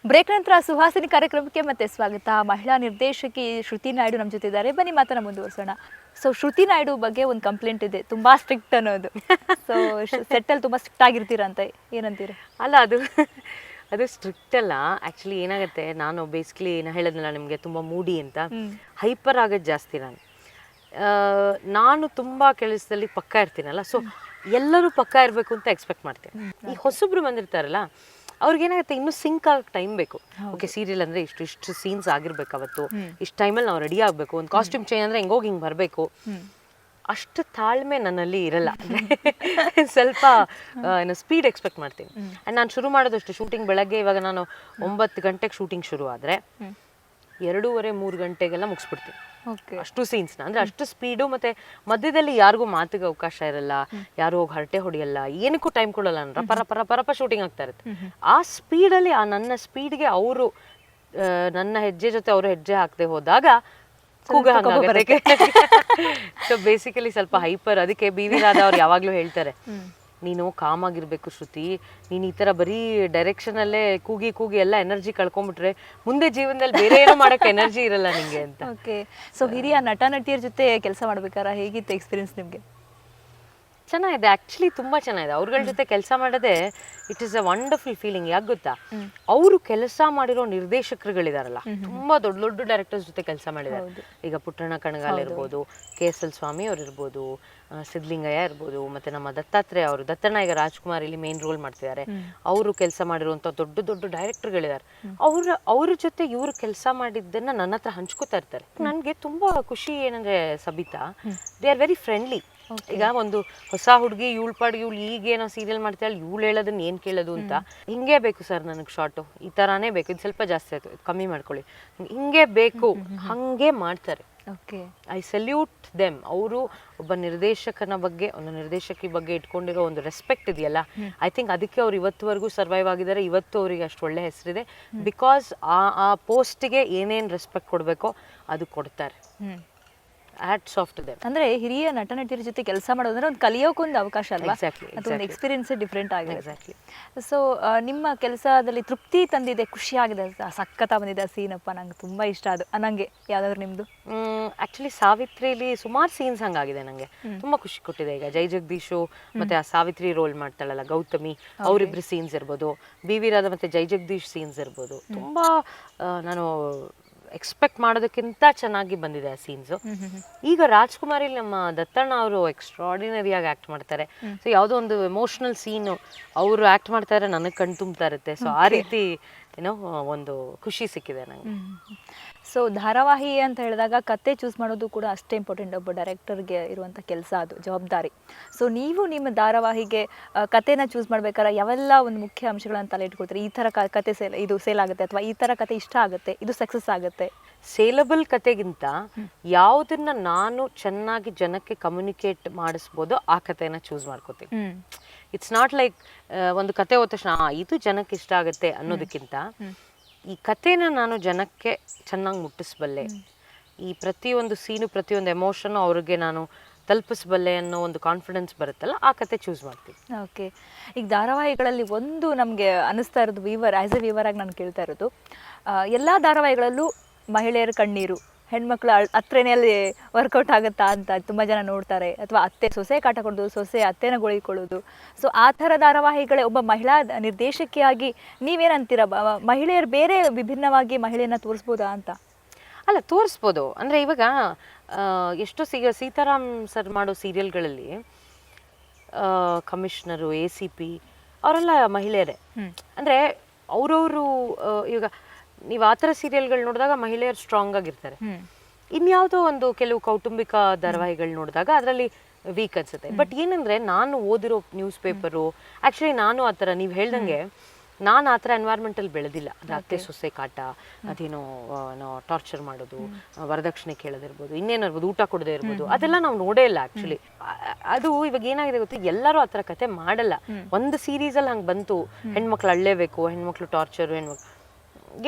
Break ನಂತರ ಸುಹಾಸಿನಿ ಕಾರ್ಯಕ್ರಮಕ್ಕೆ ಮತ್ತೆ ಸ್ವಾಗತ. ಮಹಿಳಾ ನಿರ್ದೇಶಕಿ ಶ್ರುತಿ ನಾಯ್ಡು ನಮ್ಮ ಜೊತೆ ಇದ್ದಾರೆ. ಬನ್ನಿ ಮಾತನ್ನ ಮುಂದುವರಿಸೋಣ. ಸೊ ಶ್ರುತಿ ನಾಯ್ಡು ಬಗ್ಗೆ ಒಂದು ಕಂಪ್ಲೇಂಟ್ ಇದೆ, ತುಂಬಾ ಸ್ಟ್ರಿಕ್ಟ್ ಅನ್ನೋದು. ಸೊ ಸೆಟ್ಟಲ್ಲಿ ತುಂಬಾ ಸ್ಟ್ರಿಕ್ಟ್ ಆಗಿರ್ತೀರಂತ, ಏನಂತೀರ? ಅಲ್ಲ, ಅದು ಸ್ಟ್ರಿಕ್ಟ್ ಅಲ್ಲ. ಆ್ಯಕ್ಚುಲಿ ಏನಾಗುತ್ತೆ, ನಾನು ಬೇಸಿಕಲಿ ಏನು ಹೇಳಿದ್ನಲ್ಲ ನಿಮಗೆ, ತುಂಬ ಮೂಡಿ ಅಂತ, ಹೈಪರ್ ಆಗೋದು ಜಾಸ್ತಿ. ನಾನು ತುಂಬ ಕೆಲಸದಲ್ಲಿ ಪಕ್ಕ ಇರ್ತೀನಲ್ಲ, ಸೊ ಎಲ್ಲರೂ ಪಕ್ಕ ಇರಬೇಕು ಅಂತ ಎಕ್ಸ್ಪೆಕ್ಟ್ ಮಾಡ್ತೀನಿ. ಈ ಹೊಸಬ್ರು ಬಂದಿರ್ತಾರಲ್ಲ, ಅವ್ರಿಗೇನಾಗುತ್ತೆ, ಇನ್ನೂ ಸಿಂಕ್ ಆಗಕ್ಕೆ ಟೈಮ್ ಬೇಕು. ಓಕೆ, ಸೀರಿಯಲ್ ಅಂದರೆ ಇಷ್ಟು ಸೀನ್ಸ್ ಆಗಿರ್ಬೇಕು, ಅವತ್ತು ಇಷ್ಟು ಟೈಮಲ್ಲಿ ನಾವು ರೆಡಿ ಆಗಬೇಕು, ಒಂದು ಕಾಸ್ಟ್ಯೂಮ್ ಚೇಂಜ್ ಅಂದರೆ ಹಿಂಗೆ ಬರಬೇಕು. ಅಷ್ಟು ತಾಳ್ಮೆ ನನ್ನಲ್ಲಿ ಇರಲ್ಲ. ಸ್ವಲ್ಪ ಸ್ಪೀಡ್ ಎಕ್ಸ್ಪೆಕ್ಟ್ ಮಾಡ್ತೀನಿ. ಆ್ಯಂಡ್ ನಾನು ಶುರು ಮಾಡೋದಷ್ಟು ಶೂಟಿಂಗ್ ಬೆಳಗ್ಗೆ, ಇವಾಗ ನಾನು 9 ಗಂಟೆಗೆ ಶೂಟಿಂಗ್ ಶುರು ಆದರೆ 2:30-3 ಗಂಟೆಗೆಲ್ಲ ಮುಗಿಸ್ಬಿಡ್ತೀನಿ ಅಷ್ಟು ಸೀನ್ಸ್ನ. ಅಂದರೆ ಅಷ್ಟು ಸ್ಪೀಡು. ಮತ್ತು ಮಧ್ಯದಲ್ಲಿ ಯಾರಿಗೂ ಮಾತಿಗೆ ಅವಕಾಶ ಇರಲ್ಲ, ಯಾರು ಹೋಗಿ ಹರಟೆ ಹೊಡೆಯಲ್ಲ, ಏನಕ್ಕೂ ಟೈಮ್ ಕೊಡಲ್ಲ. ಪರಪ ಶೂಟಿಂಗ್ ಆಗ್ತಾ ಇರುತ್ತೆ. ಆ ಸ್ಪೀಡಲ್ಲಿ, ಆ ನನ್ನ ಸ್ಪೀಡ್ಗೆ ಅವರು ನನ್ನ ಹೆಜ್ಜೆ ಜೊತೆ ಅವರು ಹೆಜ್ಜೆ ಹಾಕದೆ ಹೋದಾಗ ಕೂಗ ಹಂಗಾಗುತ್ತೆ. ಸೊ ಬೇಸಿಕಲಿ ಸ್ವಲ್ಪ ಹೈಪರ್. ಅದಕ್ಕೆ ಬಿ ವಿ ರಾಧಾ ಅವ್ರು ಯಾವಾಗಲೂ ಹೇಳ್ತಾರೆ, ನೀನು ಕಾಮ್ ಆಗಿರ್ಬೇಕು ಶ್ರುತಿ, ನೀನು ಈ ಥರ ಬರೀ ಡೈರೆಕ್ಷನಲ್ಲೇ ಕೂಗಿ ಎಲ್ಲ ಎನರ್ಜಿ ಕಳ್ಕೊಂಡ್ಬಿಟ್ರೆ ಮುಂದೆ ಜೀವನದಲ್ಲಿ ಬೇರೆ ಏನೋ ಮಾಡೋಕ್ಕೆ ಎನರ್ಜಿ ಇರಲ್ಲ ನಿಂಗೆ ಅಂತ. ಓಕೆ. ಸೊ ಹಿರಿಯ ನಟ ನಟಿಯರ ಜೊತೆ ಕೆಲಸ ಮಾಡ್ಬೇಕಾರೆ ಹೇಗಿತ್ತು ಎಕ್ಸ್ಪೀರಿಯನ್ಸ್ ನಿಮಗೆ? ಚೆನ್ನಾಗಿದೆ, ಆ್ಯಕ್ಚುಲಿ ತುಂಬ ಚೆನ್ನಾಗಿದೆ. ಅವ್ರಗಳ ಜೊತೆ ಕೆಲಸ ಮಾಡೋದೇ it is a wonderful feeling. ಯಾಕೆ ಗೊತ್ತಾ, ಅವರು ಕೆಲಸ ಮಾಡಿರೋ ನಿರ್ದೇಶಕರುಗಳಿದಾರಲ್ಲ, ತುಂಬ ದೊಡ್ಡ ದೊಡ್ಡ ಡೈರೆಕ್ಟರ್ಸ್ ಜೊತೆ ಕೆಲಸ ಮಾಡಿದ್ದಾರೆ. ಈಗ ಪುಟ್ಟಣ್ಣ ಕಣಗಾಲ್ ಇರ್ಬೋದು, KSL ಸ್ವಾಮಿ ಅವ್ರು ಇರ್ಬೋದು, ಸಿದ್ಧಲಿಂಗಯ್ಯ ಇರ್ಬೋದು, ಮತ್ತು ನಮ್ಮ ದತ್ತಾತ್ರೇಯ ಅವರು, ದತ್ತಣ್ಣ ಈಗ ರಾಜ್ಕುಮಾರ್ ಇಲ್ಲಿ ಮೇನ್ ರೋಲ್ ಮಾಡ್ತಿದ್ದಾರೆ, ಅವರು ಕೆಲಸ ಮಾಡಿರುವಂಥ ದೊಡ್ಡ ದೊಡ್ಡ ಡೈರೆಕ್ಟರ್ಗಳಿದ್ದಾರೆ. ಅವ್ರ ಜೊತೆ ಇವರು ಕೆಲಸ ಮಾಡಿದ್ದನ್ನು ನನ್ನ ಹತ್ರ ಹಂಚ್ಕೋತಾ ಇರ್ತಾರೆ. ನನಗೆ ತುಂಬ ಖುಷಿ ಏನಂದರೆ Sabita, they are very friendly. ಈಗ ಒಂದು ಹೊಸ ಹುಡುಗಿ, ಇವಳು ಪಾಡಿಗೆ ಇವಳು ಈಗೇನೋ ಸೀರಿಯಲ್ ಮಾಡ್ತಾಳೆ, ಇವಳು ಹೇಳೋದನ್ನ ಏನು ಕೇಳೋದು ಅಂತ, ಹಿಂಗೆ ಬೇಕು ಸರ್ ನನಗೆ ಶಾರ್ಟು, ಈ ಥರನೇ ಬೇಕು, ಇದು ಸ್ವಲ್ಪ ಜಾಸ್ತಿ ಆಯಿತು, ಕಮ್ಮಿ ಮಾಡ್ಕೊಳ್ಳಿ, ಹಿಂಗೆ ಬೇಕು, ಹಾಗೆ ಮಾಡ್ತಾರೆ. Okay, I salute them. ಅವರು ಒಬ್ಬ ನಿರ್ದೇಶಕನ ಬಗ್ಗೆ, ಒಂದು ನಿರ್ದೇಶಕಿ ಬಗ್ಗೆ ಇಟ್ಕೊಂಡಿರೋ ಒಂದು ರೆಸ್ಪೆಕ್ಟ್ ಇದೆಯಲ್ಲ, ಐ ಥಿಂಕ್ ಅದಕ್ಕೆ ಅವ್ರು ಇವತ್ತುವರೆಗೂ ಸರ್ವೈವ್ ಆಗಿದ್ದಾರೆ. ಇವತ್ತು ಅವರಿಗೆ ಅಷ್ಟು ಒಳ್ಳೆ ಹೆಸರಿದೆ. ಬಿಕಾಸ್ ಆ ಪೋಸ್ಟಿಗೆ ಏನೇನು ರೆಸ್ಪೆಕ್ಟ್ ಕೊಡಬೇಕೋ ಅದು ಕೊಡ್ತಾರೆ. Hats off to them. ಅಂದ್ರೆ ಹಿರಿಯ ನಟ ನಟಿಯರ ಜೊತೆ ಕೆಲಸ ಮಾಡೋದಂದ್ರೆ ಒಂದು ಕಲಿಯೋಕೊಂದು ಅವಕಾಶ ಅಲ್ವಾ? ಅದೊಂದು ಎಕ್ಸ್ಪೀರಿಯನ್ಸ್ ಡಿಫ್ರೆಂಟ್ ಆಗಿದೆ. ಸೊ ನಿಮ್ಮ ಕೆಲಸದಲ್ಲಿ ತೃಪ್ತಿ ತಂದಿದೆ, ಖುಷಿಯಾಗಿದೆ, ಸಖತ್ತ ಬಂದಿದೆ ಸೀನಪ್ಪ, ನಂಗೆ ತುಂಬಾ ಇಷ್ಟ ಅದು ಅನ್ನಂಗೆ ಯಾವ್ದಾದ್ರು ನಿಮ್ದು? ಆಕ್ಚುಲಿ ಸಾವಿತ್ರಿಲಿ ಸುಮಾರು ಸೀನ್ಸ್ ಹಂಗಾಗಿದೆ, ನಂಗೆ ತುಂಬಾ ಖುಷಿ ಕೊಟ್ಟಿದೆ. ಈಗ ಜೈ ಜಗದೀಶು ಮತ್ತೆ ಆ ಸಾವಿತ್ರಿ ರೋಲ್ ಮಾಡ್ತಾಳಲ್ಲ ಗೌತಮಿ, ಅವರಿಬ್ರು ಸೀನ್ಸ್ ಇರ್ಬೋದು, ಬಿ ವಿ ರಾಧಾ ಮತ್ತೆ ಜೈ ಜಗದೀಶ್ ಸೀನ್ಸ್ ಇರ್ಬೋದು, ತುಂಬಾ ನಾನು ಎಕ್ಸ್ಪೆಕ್ಟ್ ಮಾಡೋದಕ್ಕಿಂತ ಚೆನ್ನಾಗಿ ಬಂದಿದೆ ಆ ಸೀನ್ಸು. ಈಗ ರಾಜ್ಕುಮಾರಿಲಿ ನಮ್ಮ ದತ್ತಣ್ಣ ಅವರು ಎಕ್ಸ್ಟ್ರಾರ್ಡಿನರಿಯಾಗಿ ಆ್ಯಕ್ಟ್ ಮಾಡ್ತಾರೆ. ಸೊ ಯಾವುದೋ ಒಂದು ಎಮೋಷ್ನಲ್ ಸೀನು ಅವರು ಆ್ಯಕ್ಟ್ ಮಾಡ್ತಾರೆ, ನನಗೆ ಕಣ್ ತುಂಬ್ತಾ ಇರುತ್ತೆ. ಸೊ ಆ ರೀತಿ ಏನೋ ಒಂದು ಖುಷಿ ಸಿಕ್ಕಿದೆ ನನಗೆ. ಸೊ ಧಾರಾವಾಹಿ ಅಂತ ಹೇಳಿದಾಗ ಕತೆ ಚೂಸ್ ಮಾಡೋದು ಕೂಡ ಅಷ್ಟೇ ಇಂಪಾರ್ಟೆಂಟ್. ಒಬ್ಬ ಡೈರೆಕ್ಟರ್ಗೆ ಇರುವಂಥ ಕೆಲಸ, ಅದು ಜವಾಬ್ದಾರಿ. ಸೊ ನೀವು ನಿಮ್ಮ ಧಾರಾವಾಹಿಗೆ ಕತೆನ ಚೂಸ್ ಮಾಡ್ಬೇಕಾದ್ರೆ ಯಾವೆಲ್ಲ ಒಂದು ಮುಖ್ಯ ಅಂಶಗಳನ್ನ ತಲೆ ಇಟ್ಕೊಳ್ತೀರಿ? ಈ ಥರ ಕತೆ ಇದು ಸೇಲ್ ಆಗುತ್ತೆ, ಅಥವಾ ಈ ಥರ ಕತೆ ಇಷ್ಟ ಆಗುತ್ತೆ, ಇದು ಸಕ್ಸಸ್ ಆಗುತ್ತೆ? ಸೇಲಬಲ್ ಕತೆಗಿಂತ ಯಾವುದನ್ನ ನಾನು ಚೆನ್ನಾಗಿ ಜನಕ್ಕೆ ಕಮ್ಯುನಿಕೇಟ್ ಮಾಡಿಸ್ಬೋದು ಆ ಕತೆನ ಚೂಸ್ ಮಾಡ್ಕೋತೀನಿ. ಇಟ್ಸ್ ನಾಟ್ ಲೈಕ್ ಒಂದು ಕತೆ ಹೋದ ತಕ್ಷಣ ಇದು ಜನಕ್ಕೆ ಇಷ್ಟ ಆಗುತ್ತೆ ಅನ್ನೋದಕ್ಕಿಂತ, ಈ ಕತೆನ ನಾನು ಜನಕ್ಕೆ ಚೆನ್ನಾಗಿ ಮುಟ್ಟಿಸ್ಬಲ್ಲೆ, ಈ ಪ್ರತಿಯೊಂದು ಸೀನು, ಪ್ರತಿಯೊಂದು ಎಮೋಷನ್ನು ಅವ್ರಿಗೆ ನಾನು ತಲುಪಿಸ್ಬಲ್ಲೆ ಅನ್ನೋ ಒಂದು ಕಾನ್ಫಿಡೆನ್ಸ್ ಬರುತ್ತಲ್ಲ, ಆ ಕತೆ ಚೂಸ್ ಮಾಡ್ತೀನಿ. ಓಕೆ. ಈಗ ಧಾರಾವಾಹಿಗಳಲ್ಲಿ ಒಂದು ನಮಗೆ ಅನ್ನಿಸ್ತಾ ಇರೋದು, ಆ್ಯಸ್ ಎ ವೀವರ್ ಆಗಿ ನಾನು ಕೇಳ್ತಾ ಇರೋದು, ಎಲ್ಲ ಧಾರಾವಾಹಿಗಳಲ್ಲೂ ಮಹಿಳೆಯರ ಕಣ್ಣೀರು, ಹೆಣ್ಮಕ್ಳು ಹತ್ರನೇ ಅಲ್ಲಿ ವರ್ಕೌಟ್ ಆಗುತ್ತಾ ಅಂತ ತುಂಬ ಜನ ನೋಡ್ತಾರೆ, ಅಥವಾ ಅತ್ತೆ ಸೊಸೆ ಕಾಟ ಕೊಡೋದು, ಸೊಸೆ ಅತ್ತೆನ ಗೊಳಿಕೊಳ್ಳೋದು. ಸೊ ಆ ಥರ ಧಾರಾವಾಹಿಗಳೇ ಒಬ್ಬ ಮಹಿಳಾ ನಿರ್ದೇಶಕಿಯಾಗಿ ನೀವೇನಂತೀರ? ಮಹಿಳೆಯರು ಬೇರೆ ವಿಭಿನ್ನವಾಗಿ ಮಹಿಳೆಯನ್ನ ತೋರಿಸ್ಬೋದಾ ಅಂತ? ಅಲ್ಲ, ತೋರಿಸ್ಬೋದು. ಅಂದರೆ ಇವಾಗ ಎಷ್ಟೋ ಸೀತಾರಾಮ್ ಸರ್ ಮಾಡೋ ಸೀರಿಯಲ್ಗಳಲ್ಲಿ ಕಮಿಷನರು, ACP ಅವರೆಲ್ಲ ಮಹಿಳೆಯರೇ. ಅಂದರೆ ಅವರವರು ಇವಾಗ ನೀವು ಆ ಥರ ಸೀರಿಯಲ್ಗಳು ನೋಡಿದಾಗ ಮಹಿಳೆಯರು ಸ್ಟ್ರಾಂಗ್ ಆಗಿರ್ತಾರೆ. ಇನ್ಯಾವುದೋ ಒಂದು ಕೆಲವು ಕೌಟುಂಬಿಕ ಧಾರಾವಾಹಿಗಳು ನೋಡಿದಾಗ ಅದರಲ್ಲಿ ವೀಕ್ ಅನ್ಸುತ್ತೆ. ಬಟ್ ಏನಂದರೆ, ನಾನು ಓದಿರೋ ನ್ಯೂಸ್ ಪೇಪರು, ಆ್ಯಕ್ಚುಲಿ ನಾನು ಆ ಥರ ನೀವು ಹೇಳ್ದಂಗೆ ನಾನು ಆ ಥರ ಎನ್ವೈರ್ಮೆಂಟಲ್ಲಿ ಬೆಳೆದಿಲ್ಲ. ಅದು ಅತ್ತೆ ಸೊಸೆ ಕಾಟ, ಅದೇನೋ ಟಾರ್ಚರ್ ಮಾಡೋದು, ವರದಕ್ಷಿಣೆ ಕೇಳೋದಿರ್ಬೋದು, ಇನ್ನೇನಿರ್ಬೋದು, ಊಟ ಕೊಡದೇ ಇರ್ಬೋದು, ಅದೆಲ್ಲ ನಾವು ನೋಡೇ ಇಲ್ಲ ಆ್ಯಕ್ಚುಲಿ. ಅದು ಇವಾಗ ಏನಾಗಿದೆ ಗೊತ್ತು, ಎಲ್ಲರೂ ಆ ಥರ ಕತೆ ಮಾಡಲ್ಲ. ಒಂದು ಸೀರೀಸಲ್ಲಿ ಹಂಗೆ ಬಂತು, ಹೆಣ್ಮಕ್ಳು ಅಳ್ಳೇಬೇಕು, ಹೆಣ್ಮಕ್ಳು ಟಾರ್ಚರು, ಹೆಣ್ಮಕ್ಳು,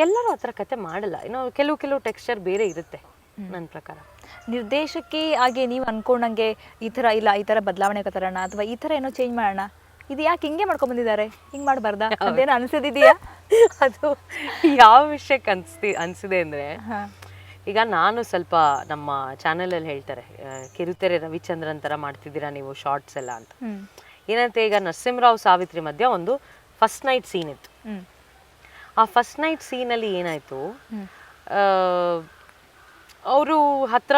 ಎಲ್ಲರೂ ಆ ಥರ ಕತೆ ಮಾಡಲ್ಲ. ಇನ್ನು ಕೆಲವು ಟೆಕ್ಸ್ಚರ್ ಬೇರೆ ಇರುತ್ತೆ ನನ್ನ ಪ್ರಕಾರ. ನಿರ್ದೇಶಕಿ ಆಗಿ ನೀವು ಅನ್ಕೊಂಡಂಗೆ ಈ ಥರ ಇಲ್ಲ, ಈ ಥರ ಬದಲಾವಣೆ ತರೋಣ, ಅಥವಾ ಈ ಥರ ಏನೋ ಚೇಂಜ್ ಮಾಡೋಣ, ಇದು ಯಾಕೆ ಹಿಂಗೆ ಮಾಡ್ಕೊಂಡ್ ಬಂದಿದ್ದಾರೆ, ಹಿಂಗೆ ಮಾಡಬಾರ್ದಾ ಅದೇನೋ ಅನಿಸೋದಿದೆಯಾ? ಅದು ಯಾವ ವಿಷಯಕ್ಕೆ ಅನಿಸಿದೆ ಅಂದರೆ, ಹಾ. ಈಗ ನಾನು ಸ್ವಲ್ಪ ನಮ್ಮ ಚಾನಲಲ್ಲಿ ಹೇಳ್ತಾರೆ, ಕಿರುತೆರೆ ರವಿಚಂದ್ರನ್ ಥರ ಮಾಡ್ತಿದ್ದೀರಾ ನೀವು ಶಾರ್ಟ್ಸ್ ಎಲ್ಲ ಅಂತ. ಹ್ಮ್ ಏನಂತೆ, ಈಗ ನರಸಿಂಹರಾವ್ ಸಾವಿತ್ರಿ ಮಧ್ಯ ಒಂದು ಫಸ್ಟ್ ನೈಟ್ ಸೀನ್ ಇತ್ತು. ಹ್ಮ್ ಆ ಫಸ್ಟ್ ನೈಟ್ ಸೀನಲ್ಲಿ ಏನಾಯಿತು, ಅವರು ಹತ್ರ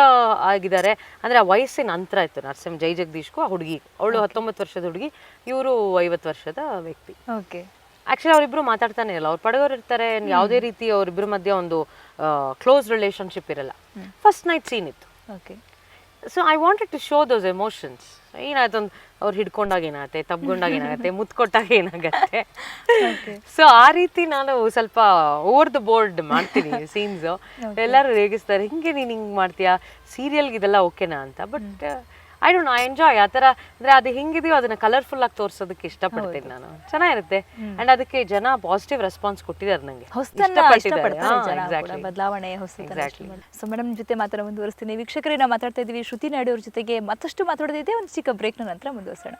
ಆಗಿದ್ದಾರೆ ಅಂದರೆ ಆ ವಯಸ್ಸಿನ ಅಂತರ ಇತ್ತು ನರಸಿಂಹ ಜೈ ಜಗದೀಶ್ಗೂ ಆ ಹುಡುಗಿ. ಅವಳು 19 ವರ್ಷದ ಹುಡುಗಿ, ಇವರು 50 ವರ್ಷದ ವ್ಯಕ್ತಿ. ಓಕೆ. ಆ್ಯಕ್ಚುಲಿ ಅವರಿಬ್ಬರು ಮಾತಾಡ್ತಾನೆ ಇರಲ್ಲ, ಅವ್ರು ಪಡಗೋರು ಇರ್ತಾರೆ, ಯಾವುದೇ ರೀತಿ ಅವರಿಬ್ಬರ ಮಧ್ಯೆ ಒಂದು ಕ್ಲೋಸ್ ರಿಲೇಶನ್ಶಿಪ್ ಇರಲ್ಲ. ಫಸ್ಟ್ ನೈಟ್ ಸೀನ್ ಇತ್ತು. Okay. So I wanted to show those emotions. ಏನಾಯ್ತು ಒಂದು ಅವ್ರು ಹಿಡ್ಕೊಂಡಾಗ ಏನಾಗುತ್ತೆ, ತಬ್ಕೊಂಡಾಗ ಏನಾಗುತ್ತೆ, ಮುತ್ಕೊಟ್ಟಾಗ ಏನಾಗುತ್ತೆ. ಸೊ ಆ ರೀತಿ ನಾನು ಸ್ವಲ್ಪ ಓವರ್ ದ ಬೋರ್ಡ್ ಮಾಡ್ತೀನಿ ಸೀನ್ಸು. ಎಲ್ಲರೂ ರೇಗಿಸ್ತಾರೆ, ಹಿಂಗೆ ನೀನು ಹಿಂಗೆ ಮಾಡ್ತೀಯಾ, ಸೀರಿಯಲ್ಗೆ ಇದೆಲ್ಲ ಓಕೆನಾ ಅಂತ. But I don't know, I enjoy ಆ ಥರ. ಅಂದರೆ ಅದು ಹೆಂಗಿದೆಯೋ ಅದನ್ನು ಕಲರ್ಫುಲ್ ಆಗಿ ತೋರಿಸೋದಕ್ಕೆ ಇಷ್ಟಪಡ್ತೀನಿ ನಾನು. ಚೆನ್ನಾಗಿರುತ್ತೆ. ಆ್ಯಂಡ್ ಅದಕ್ಕೆ ಜನ ಪಾಸಿಟಿವ್ ರೆಸ್ಪಾನ್ಸ್ ಕೊಟ್ಟಿದ್ದಾರೆ ನನಗೆ. ಬದಲಾವಣೆ ಸೊ ಮೇಡಮ್ ಜೊತೆ ಮಾತ್ರ ಮುಂದುವರಿಸ್ತೀನಿ. ವೀಕ್ಷಕರೇ, ನಾವು ಮಾತಾಡ್ತಾ ಇದ್ದೀವಿ ಶ್ರುತಿ ನಾಯ್ಡು ಅವ್ರ ಜೊತೆಗೆ. ಮತ್ತಷ್ಟು ಮಾತಾಡೋದಿದೆ, ಒಂದು ಚಿಕ್ಕ ಬ್ರೇಕ್ನ ನಂತರ ಮುಂದುವರಿಸೋಣ.